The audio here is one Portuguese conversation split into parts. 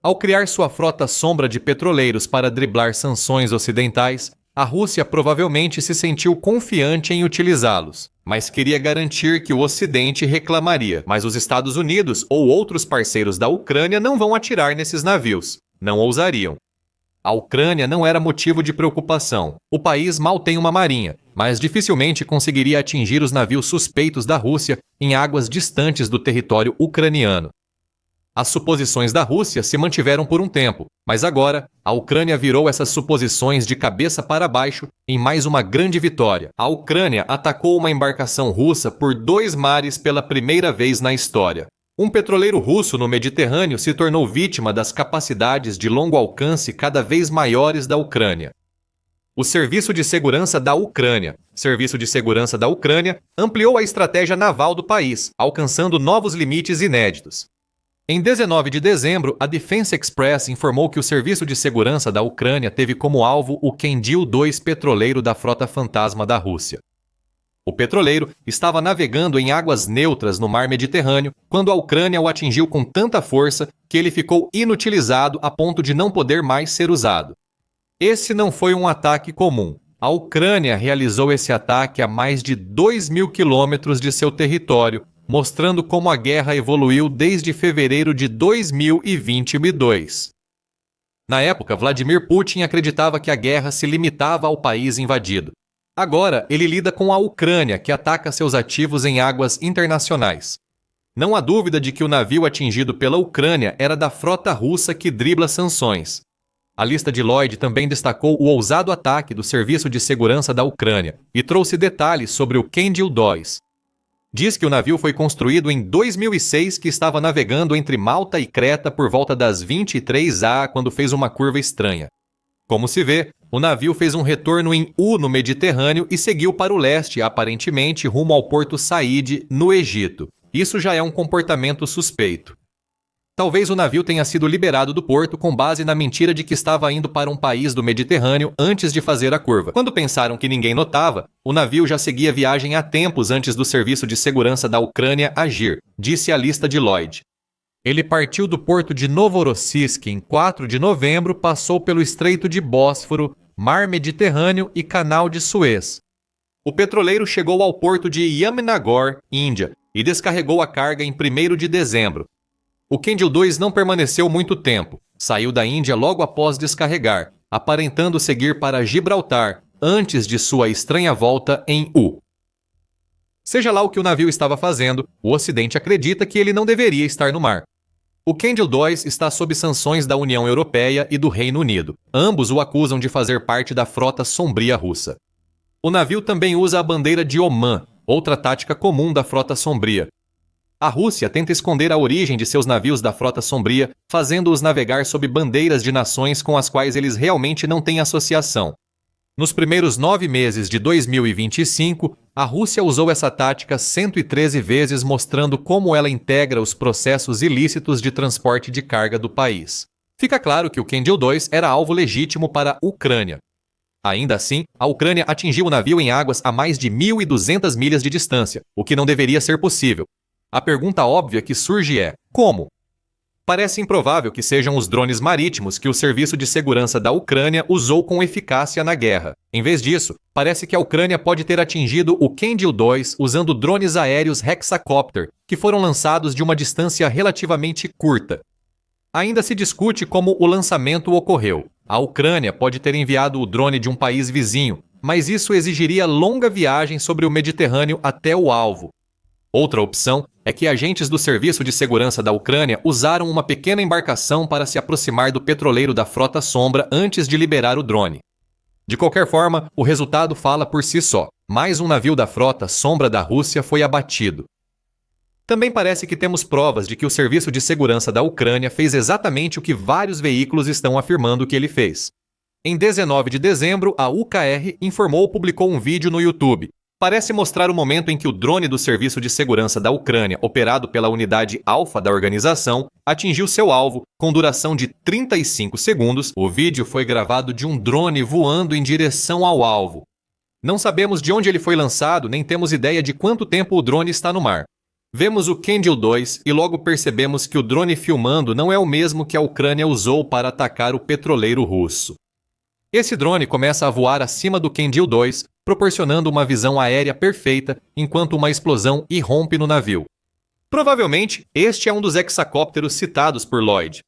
Ao criar sua frota sombra de petroleiros para driblar sanções ocidentais, a Rússia provavelmente se sentiu confiante em utilizá-los, mas queria garantir que o Ocidente reclamaria. Mas os Estados Unidos ou outros parceiros da Ucrânia não vão atirar nesses navios. Não ousariam. A Ucrânia não era motivo de preocupação. O país mal tem uma marinha, mas dificilmente conseguiria atingir os navios suspeitos da Rússia em águas distantes do território ucraniano. As suposições da Rússia se mantiveram por um tempo, mas agora a Ucrânia virou essas suposições de cabeça para baixo em mais uma grande vitória. A Ucrânia atacou uma embarcação russa por 2 mares pela primeira vez na história. Um petroleiro russo no Mediterrâneo se tornou vítima das capacidades de longo alcance cada vez maiores da Ucrânia. O Serviço de Segurança da Ucrânia, ampliou a estratégia naval do país, alcançando novos limites inéditos. Em 19 de dezembro, a Defense Express informou que o Serviço de Segurança da Ucrânia teve como alvo o Kendil-2 petroleiro da Frota Fantasma da Rússia. O petroleiro estava navegando em águas neutras no mar Mediterrâneo quando a Ucrânia o atingiu com tanta força que ele ficou inutilizado a ponto de não poder mais ser usado. Esse não foi um ataque comum. A Ucrânia realizou esse ataque a mais de 2.000 quilômetros de seu território, mostrando como a guerra evoluiu desde fevereiro de 2022. Na época, Vladimir Putin acreditava que a guerra se limitava ao país invadido. Agora, ele lida com a Ucrânia, que ataca seus ativos em águas internacionais. Não há dúvida de que o navio atingido pela Ucrânia era da frota russa que dribla sanções. A lista de Lloyd também destacou o ousado ataque do Serviço de Segurança da Ucrânia e trouxe detalhes sobre o Kendil-2. Diz que o navio foi construído em 2006, que estava navegando entre Malta e Creta por volta das 23h quando fez uma curva estranha. Como se vê, o navio fez um retorno em U no Mediterrâneo e seguiu para o leste, aparentemente rumo ao porto Said, no Egito. Isso já é um comportamento suspeito. Talvez o navio tenha sido liberado do porto com base na mentira de que estava indo para um país do Mediterrâneo antes de fazer a curva. Quando pensaram que ninguém notava, o navio já seguia viagem há tempos antes do Serviço de Segurança da Ucrânia agir, disse a lista de Lloyd. Ele partiu do porto de Novorossiysk em 4 de novembro, passou pelo Estreito de Bósforo, Mar Mediterrâneo e Canal de Suez. O petroleiro chegou ao porto de Yamnagor, Índia, e descarregou a carga em 1º de dezembro. O Kendil-2 não permaneceu muito tempo. Saiu da Índia logo após descarregar, aparentando seguir para Gibraltar, antes de sua estranha volta em U. Seja lá o que o navio estava fazendo, o Ocidente acredita que ele não deveria estar no mar. O Kendil-2 está sob sanções da União Europeia e do Reino Unido. Ambos o acusam de fazer parte da frota sombria russa. O navio também usa a bandeira de Omã, outra tática comum da frota sombria. A Rússia tenta esconder a origem de seus navios da frota sombria, fazendo-os navegar sob bandeiras de nações com as quais eles realmente não têm associação. Nos primeiros 9 meses de 2025, a Rússia usou essa tática 113 vezes, mostrando como ela integra os processos ilícitos de transporte de carga do país. Fica claro que o Kendil-2 era alvo legítimo para a Ucrânia. Ainda assim, a Ucrânia atingiu o navio em águas a mais de 1.200 milhas de distância, o que não deveria ser possível. A pergunta óbvia que surge é: como? Parece improvável que sejam os drones marítimos que o Serviço de Segurança da Ucrânia usou com eficácia na guerra. Em vez disso, parece que a Ucrânia pode ter atingido o Kendil-2 usando drones aéreos Hexacopter, que foram lançados de uma distância relativamente curta. Ainda se discute como o lançamento ocorreu. A Ucrânia pode ter enviado o drone de um país vizinho, mas isso exigiria longa viagem sobre o Mediterrâneo até o alvo. Outra opção é que agentes do Serviço de Segurança da Ucrânia usaram uma pequena embarcação para se aproximar do petroleiro da Frota Sombra antes de liberar o drone. De qualquer forma, o resultado fala por si só. Mais um navio da Frota Sombra da Rússia foi abatido. Também parece que temos provas de que o Serviço de Segurança da Ucrânia fez exatamente o que vários veículos estão afirmando que ele fez. Em 19 de dezembro, a UKR informou e publicou um vídeo no YouTube. Parece mostrar o momento em que o drone do Serviço de Segurança da Ucrânia, operado pela unidade Alfa da organização, atingiu seu alvo, com duração de 35 segundos. O vídeo foi gravado de um drone voando em direção ao alvo. Não sabemos de onde ele foi lançado, nem temos ideia de quanto tempo o drone está no mar. Vemos o Kandil-2 e logo percebemos que o drone filmando não é o mesmo que a Ucrânia usou para atacar o petroleiro russo. Esse drone começa a voar acima do Kandil-2, proporcionando uma visão aérea perfeita enquanto uma explosão irrompe no navio. Provavelmente, este é um dos hexacópteros citados por Lloyd.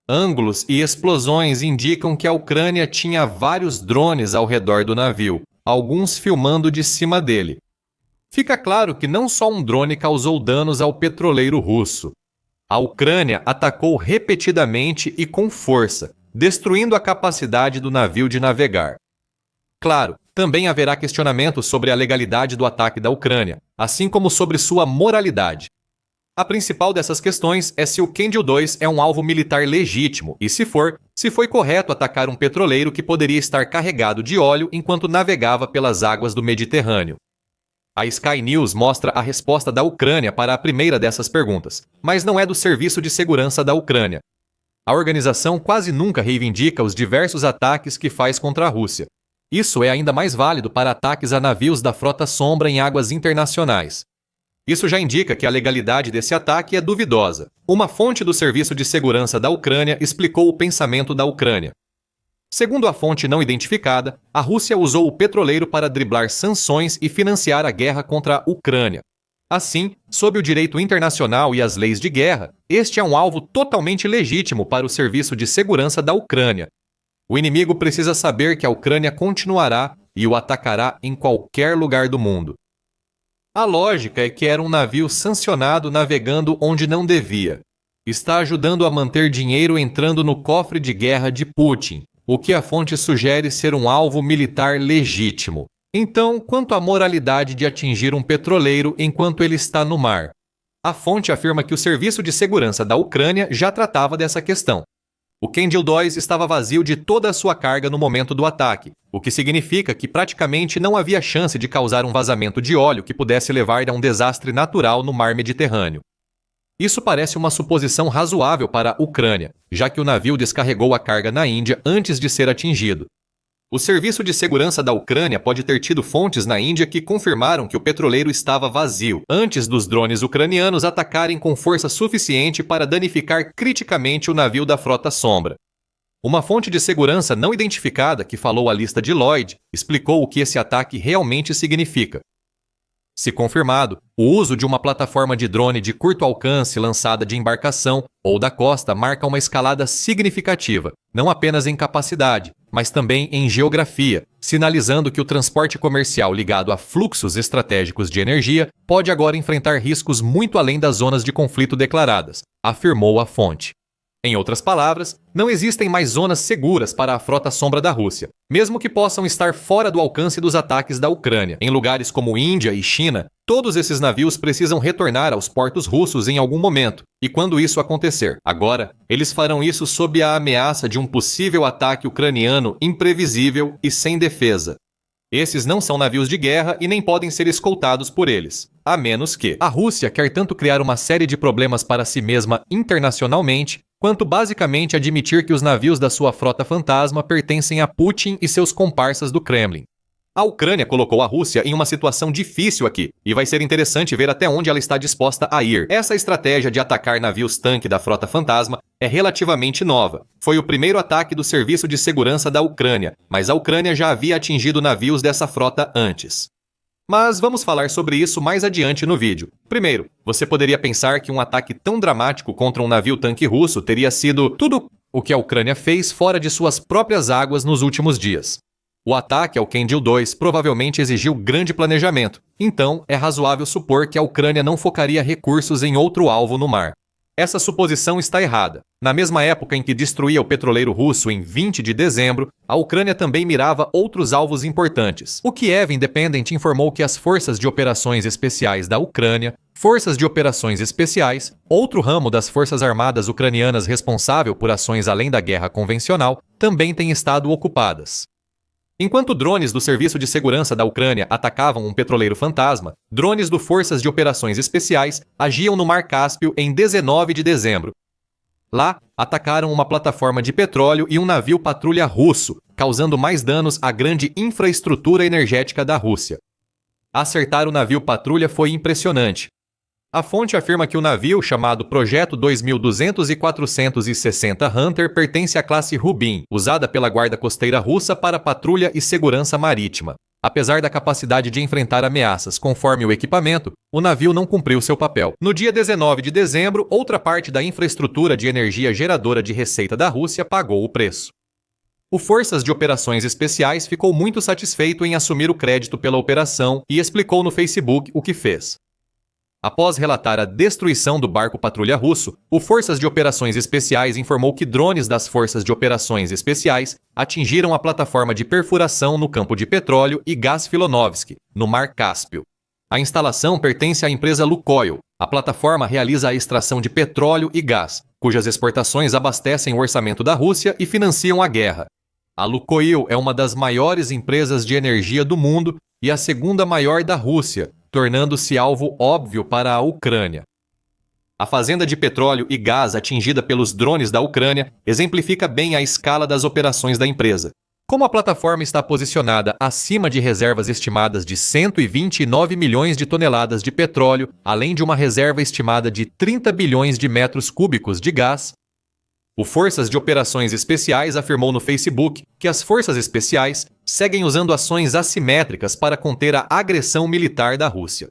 Ângulos e explosões indicam que a Ucrânia tinha vários drones ao redor do navio, alguns filmando de cima dele. Fica claro que não só um drone causou danos ao petroleiro russo. A Ucrânia atacou repetidamente e com força, destruindo a capacidade do navio de navegar. Claro, também haverá questionamentos sobre a legalidade do ataque da Ucrânia, assim como sobre sua moralidade. A principal dessas questões é se o Kandil-2 é um alvo militar legítimo e, se foi correto atacar um petroleiro que poderia estar carregado de óleo enquanto navegava pelas águas do Mediterrâneo. A Sky News mostra a resposta da Ucrânia para a primeira dessas perguntas, mas não é do Serviço de Segurança da Ucrânia. A organização quase nunca reivindica os diversos ataques que faz contra a Rússia. Isso é ainda mais válido para ataques a navios da Frota Sombra em águas internacionais. Isso já indica que a legalidade desse ataque é duvidosa. Uma fonte do Serviço de Segurança da Ucrânia explicou o pensamento da Ucrânia. Segundo a fonte não identificada, a Rússia usou o petroleiro para driblar sanções e financiar a guerra contra a Ucrânia. Assim, sob o direito internacional e as leis de guerra, este é um alvo totalmente legítimo para o Serviço de Segurança da Ucrânia. O inimigo precisa saber que a Ucrânia continuará e o atacará em qualquer lugar do mundo. A lógica é que era um navio sancionado navegando onde não devia. Está ajudando a manter dinheiro entrando no cofre de guerra de Putin, o que a fonte sugere ser um alvo militar legítimo. Então, quanto à moralidade de atingir um petroleiro enquanto ele está no mar? A fonte afirma que o Serviço de Segurança da Ucrânia já tratava dessa questão. O Kandil-2 estava vazio de toda a sua carga no momento do ataque, o que significa que praticamente não havia chance de causar um vazamento de óleo que pudesse levar a um desastre natural no mar Mediterrâneo. Isso parece uma suposição razoável para a Ucrânia, já que o navio descarregou a carga na Índia antes de ser atingido. O Serviço de Segurança da Ucrânia pode ter tido fontes na Índia que confirmaram que o petroleiro estava vazio, antes dos drones ucranianos atacarem com força suficiente para danificar criticamente o navio da Frota Sombra. Uma fonte de segurança não identificada que falou à lista de Lloyd explicou o que esse ataque realmente significa. Se confirmado, o uso de uma plataforma de drone de curto alcance lançada de embarcação ou da costa marca uma escalada significativa, não apenas em capacidade, mas também em geografia, sinalizando que o transporte comercial ligado a fluxos estratégicos de energia pode agora enfrentar riscos muito além das zonas de conflito declaradas, afirmou a fonte. Em outras palavras, não existem mais zonas seguras para a Frota Sombra da Rússia, mesmo que possam estar fora do alcance dos ataques da Ucrânia. Em lugares como Índia e China, todos esses navios precisam retornar aos portos russos em algum momento, e quando isso acontecer, agora, eles farão isso sob a ameaça de um possível ataque ucraniano imprevisível e sem defesa. Esses não são navios de guerra e nem podem ser escoltados por eles, a menos que a Rússia quer tanto criar uma série de problemas para si mesma internacionalmente, quanto basicamente admitir que os navios da sua frota fantasma pertencem a Putin e seus comparsas do Kremlin. A Ucrânia colocou a Rússia em uma situação difícil aqui, e vai ser interessante ver até onde ela está disposta a ir. Essa estratégia de atacar navios-tanque da Frota Fantasma é relativamente nova. Foi o primeiro ataque do Serviço de Segurança da Ucrânia, mas a Ucrânia já havia atingido navios dessa frota antes. Mas vamos falar sobre isso mais adiante no vídeo. Primeiro, você poderia pensar que um ataque tão dramático contra um navio-tanque russo teria sido tudo o que a Ucrânia fez fora de suas próprias águas nos últimos dias. O ataque ao Kandil-2 provavelmente exigiu grande planejamento, então é razoável supor que a Ucrânia não focaria recursos em outro alvo no mar. Essa suposição está errada. Na mesma época em que destruía o petroleiro russo em 20 de dezembro, a Ucrânia também mirava outros alvos importantes. O Kiev Independent informou que as Forças de Operações Especiais da Ucrânia, Forças de Operações Especiais, outro ramo das Forças Armadas ucranianas responsável por ações além da guerra convencional, também têm estado ocupadas. Enquanto drones do Serviço de Segurança da Ucrânia atacavam um petroleiro fantasma, drones do Forças de Operações Especiais agiam no Mar Cáspio em 19 de dezembro. Lá, atacaram uma plataforma de petróleo e um navio patrulha russo, causando mais danos à grande infraestrutura energética da Rússia. Acertar o navio patrulha foi impressionante. A fonte afirma que o navio, chamado Projeto 2200-460 Hunter, pertence à classe Rubin, usada pela Guarda Costeira Russa para patrulha e segurança marítima. Apesar da capacidade de enfrentar ameaças conforme o equipamento, o navio não cumpriu seu papel. No dia 19 de dezembro, outra parte da infraestrutura de energia geradora de receita da Rússia pagou o preço. O Forças de Operações Especiais ficou muito satisfeito em assumir o crédito pela operação e explicou no Facebook o que fez. Após relatar a destruição do barco patrulha russo, o Forças de Operações Especiais informou que drones das Forças de Operações Especiais atingiram a plataforma de perfuração no campo de petróleo e gás Filonovsky, no Mar Cáspio. A instalação pertence à empresa Lukoil. A plataforma realiza a extração de petróleo e gás, cujas exportações abastecem o orçamento da Rússia e financiam a guerra. A Lukoil é uma das maiores empresas de energia do mundo e a segunda maior da Rússia, tornando-se alvo óbvio para a Ucrânia. A fazenda de petróleo e gás atingida pelos drones da Ucrânia exemplifica bem a escala das operações da empresa. Como a plataforma está posicionada acima de reservas estimadas de 129 milhões de toneladas de petróleo, além de uma reserva estimada de 30 bilhões de metros cúbicos de gás, o Forças de Operações Especiais afirmou no Facebook que as forças especiais seguem usando ações assimétricas para conter a agressão militar da Rússia.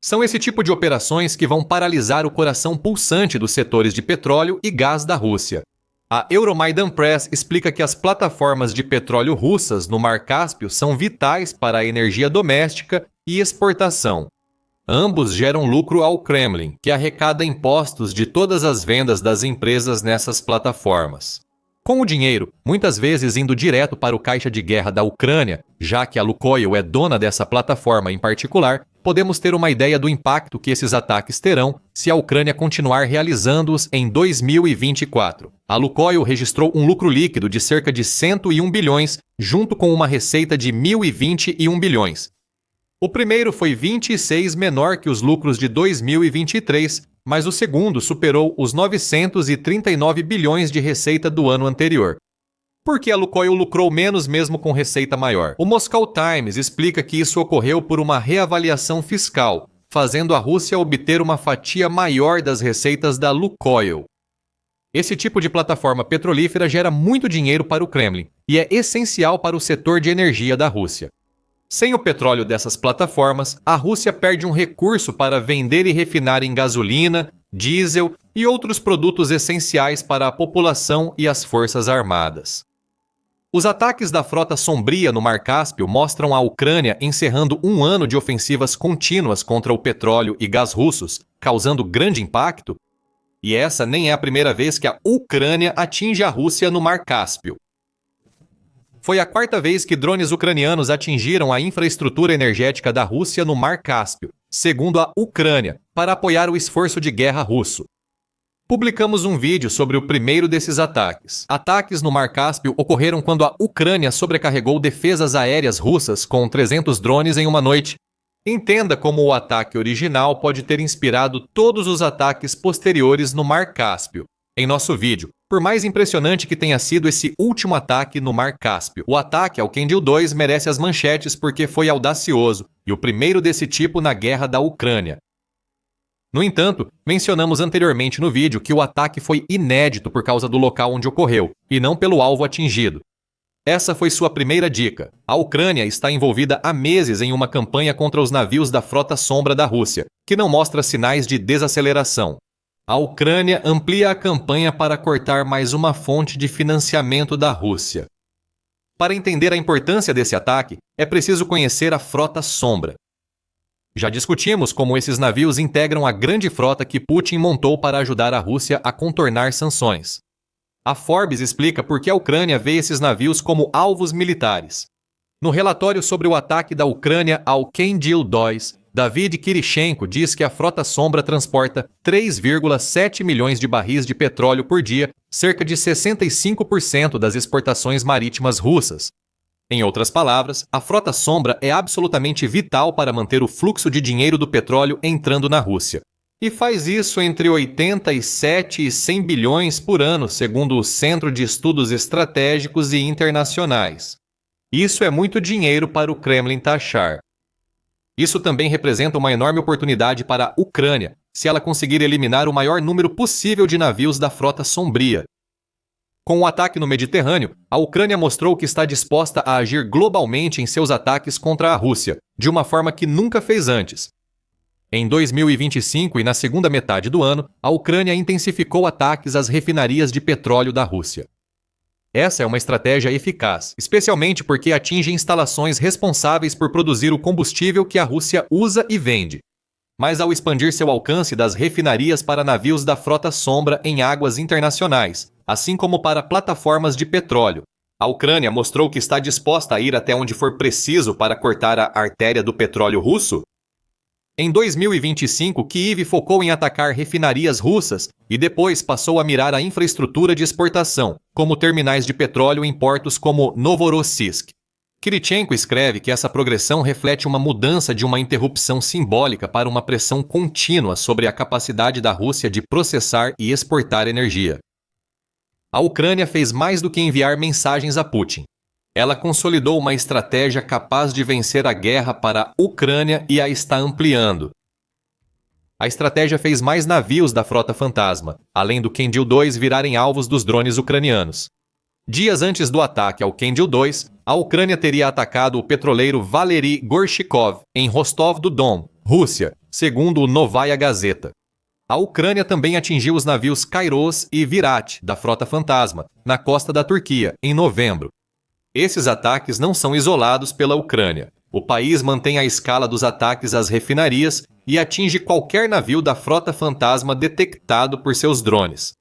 São esse tipo de operações que vão paralisar o coração pulsante dos setores de petróleo e gás da Rússia. A Euromaidan Press explica que as plataformas de petróleo russas no Mar Cáspio são vitais para a energia doméstica e exportação. Ambos geram lucro ao Kremlin, que arrecada impostos de todas as vendas das empresas nessas plataformas. Com o dinheiro, muitas vezes indo direto para o caixa de guerra da Ucrânia, já que a Lukoil é dona dessa plataforma em particular, podemos ter uma ideia do impacto que esses ataques terão se a Ucrânia continuar realizando-os em 2024. A Lukoil registrou um lucro líquido de cerca de 101 bilhões, junto com uma receita de 1.021 bilhões. O primeiro foi 26 menor que os lucros de 2023, mas o segundo superou os 939 bilhões de receita do ano anterior. Por que a Lukoil lucrou menos mesmo com receita maior? O Moscow Times explica que isso ocorreu por uma reavaliação fiscal, fazendo a Rússia obter uma fatia maior das receitas da Lukoil. Esse tipo de plataforma petrolífera gera muito dinheiro para o Kremlin e é essencial para o setor de energia da Rússia. Sem o petróleo dessas plataformas, a Rússia perde um recurso para vender e refinar em gasolina, diesel e outros produtos essenciais para a população e as forças armadas. Os ataques da Frota Sombria no Mar Cáspio mostram a Ucrânia encerrando um ano de ofensivas contínuas contra o petróleo e gás russos, causando grande impacto. E essa nem é a primeira vez que a Ucrânia atinge a Rússia no Mar Cáspio. Foi a quarta vez que drones ucranianos atingiram a infraestrutura energética da Rússia no Mar Cáspio, segundo a Ucrânia, para apoiar o esforço de guerra russo. Publicamos um vídeo sobre o primeiro desses ataques. Ataques no Mar Cáspio ocorreram quando a Ucrânia sobrecarregou defesas aéreas russas com 300 drones em uma noite. Entenda como o ataque original pode ter inspirado todos os ataques posteriores no Mar Cáspio. Em nosso vídeo, por mais impressionante que tenha sido esse último ataque no Mar Cáspio, o ataque ao Kendil-2 merece as manchetes porque foi audacioso e o primeiro desse tipo na guerra da Ucrânia. No entanto, mencionamos anteriormente no vídeo que o ataque foi inédito por causa do local onde ocorreu, e não pelo alvo atingido. Essa foi sua primeira dica. A Ucrânia está envolvida há meses em uma campanha contra os navios da Frota Sombra da Rússia, que não mostra sinais de desaceleração. A Ucrânia amplia a campanha para cortar mais uma fonte de financiamento da Rússia. Para entender a importância desse ataque, é preciso conhecer a Frota Sombra. Já discutimos como esses navios integram a grande frota que Putin montou para ajudar a Rússia a contornar sanções. A Forbes explica por que a Ucrânia vê esses navios como alvos militares. No relatório sobre o ataque da Ucrânia ao Kendil-2, David Kirichenko diz que a Frota Sombra transporta 3,7 milhões de barris de petróleo por dia, cerca de 65% das exportações marítimas russas. Em outras palavras, a Frota Sombra é absolutamente vital para manter o fluxo de dinheiro do petróleo entrando na Rússia. E faz isso entre 87 e 100 bilhões por ano, segundo o Centro de Estudos Estratégicos e Internacionais. Isso é muito dinheiro para o Kremlin taxar. Isso também representa uma enorme oportunidade para a Ucrânia, se ela conseguir eliminar o maior número possível de navios da frota sombria. Com o ataque no Mediterrâneo, a Ucrânia mostrou que está disposta a agir globalmente em seus ataques contra a Rússia, de uma forma que nunca fez antes. Em 2025 e na segunda metade do ano, a Ucrânia intensificou ataques às refinarias de petróleo da Rússia. Essa é uma estratégia eficaz, especialmente porque atinge instalações responsáveis por produzir o combustível que a Rússia usa e vende. Mas ao expandir seu alcance das refinarias para navios da frota sombra em águas internacionais, assim como para plataformas de petróleo, a Ucrânia mostrou que está disposta a ir até onde for preciso para cortar a artéria do petróleo russo? Em 2025, Kyiv focou em atacar refinarias russas e depois passou a mirar a infraestrutura de exportação, como terminais de petróleo em portos como Novorossiysk. Kirichenko escreve que essa progressão reflete uma mudança de uma interrupção simbólica para uma pressão contínua sobre a capacidade da Rússia de processar e exportar energia. A Ucrânia fez mais do que enviar mensagens a Putin. Ela consolidou uma estratégia capaz de vencer a guerra para a Ucrânia e a está ampliando. A estratégia fez mais navios da Frota Fantasma, além do Kendil-2 virarem alvos dos drones ucranianos. Dias antes do ataque ao Kendil-2, a Ucrânia teria atacado o petroleiro Valery Gorshikov, em Rostov-do-Don, Rússia, segundo o Novaya Gazeta. A Ucrânia também atingiu os navios Kairos e Virat, da Frota Fantasma, na costa da Turquia, em novembro. Esses ataques não são isolados pela Ucrânia. O país mantém a escala dos ataques às refinarias e atinge qualquer navio da Frota Fantasma detectado por seus drones.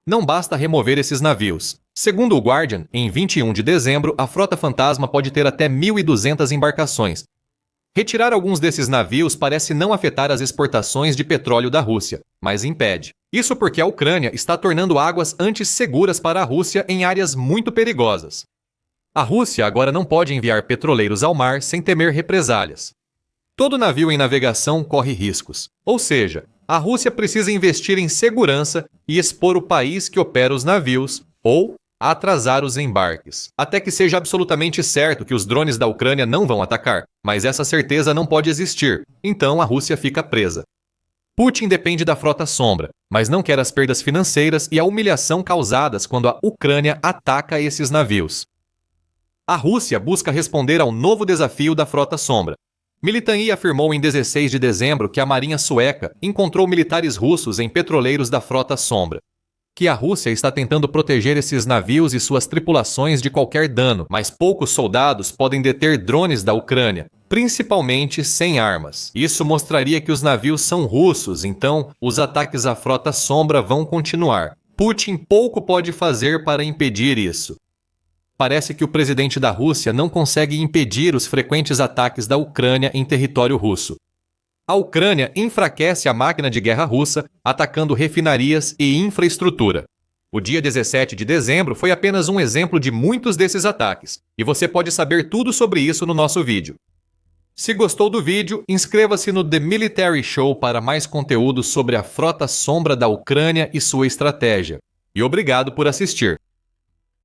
Não basta remover esses navios. Segundo o Guardian, em 21 de dezembro, a Frota Fantasma pode ter até 1.200 embarcações. Retirar alguns desses navios parece não afetar as exportações de petróleo da Rússia, mas impede. Isso porque a Ucrânia está tornando águas antes seguras para a Rússia em áreas muito perigosas. A Rússia agora não pode enviar petroleiros ao mar sem temer represálias. Todo navio em navegação corre riscos, ou seja, a Rússia precisa investir em segurança e expor o país que opera os navios, ou atrasar os embarques, até que seja absolutamente certo que os drones da Ucrânia não vão atacar, mas essa certeza não pode existir, então a Rússia fica presa. Putin depende da Frota Sombra, mas não quer as perdas financeiras e a humilhação causadas quando a Ucrânia ataca esses navios. A Rússia busca responder ao novo desafio da Frota Sombra. Militany afirmou em 16 de dezembro que a Marinha Sueca encontrou militares russos em petroleiros da Frota Sombra. Que a Rússia está tentando proteger esses navios e suas tripulações de qualquer dano, mas poucos soldados podem deter drones da Ucrânia, principalmente sem armas. Isso mostraria que os navios são russos, então os ataques à Frota Sombra vão continuar. Putin pouco pode fazer para impedir isso. Parece que o presidente da Rússia não consegue impedir os frequentes ataques da Ucrânia em território russo. A Ucrânia enfraquece a máquina de guerra russa, atacando refinarias e infraestrutura. O dia 17 de dezembro foi apenas um exemplo de muitos desses ataques, e você pode saber tudo sobre isso no nosso vídeo. Se gostou do vídeo, inscreva-se no The Military Show para mais conteúdo sobre a Frota Sombra da Ucrânia e sua estratégia. E obrigado por assistir.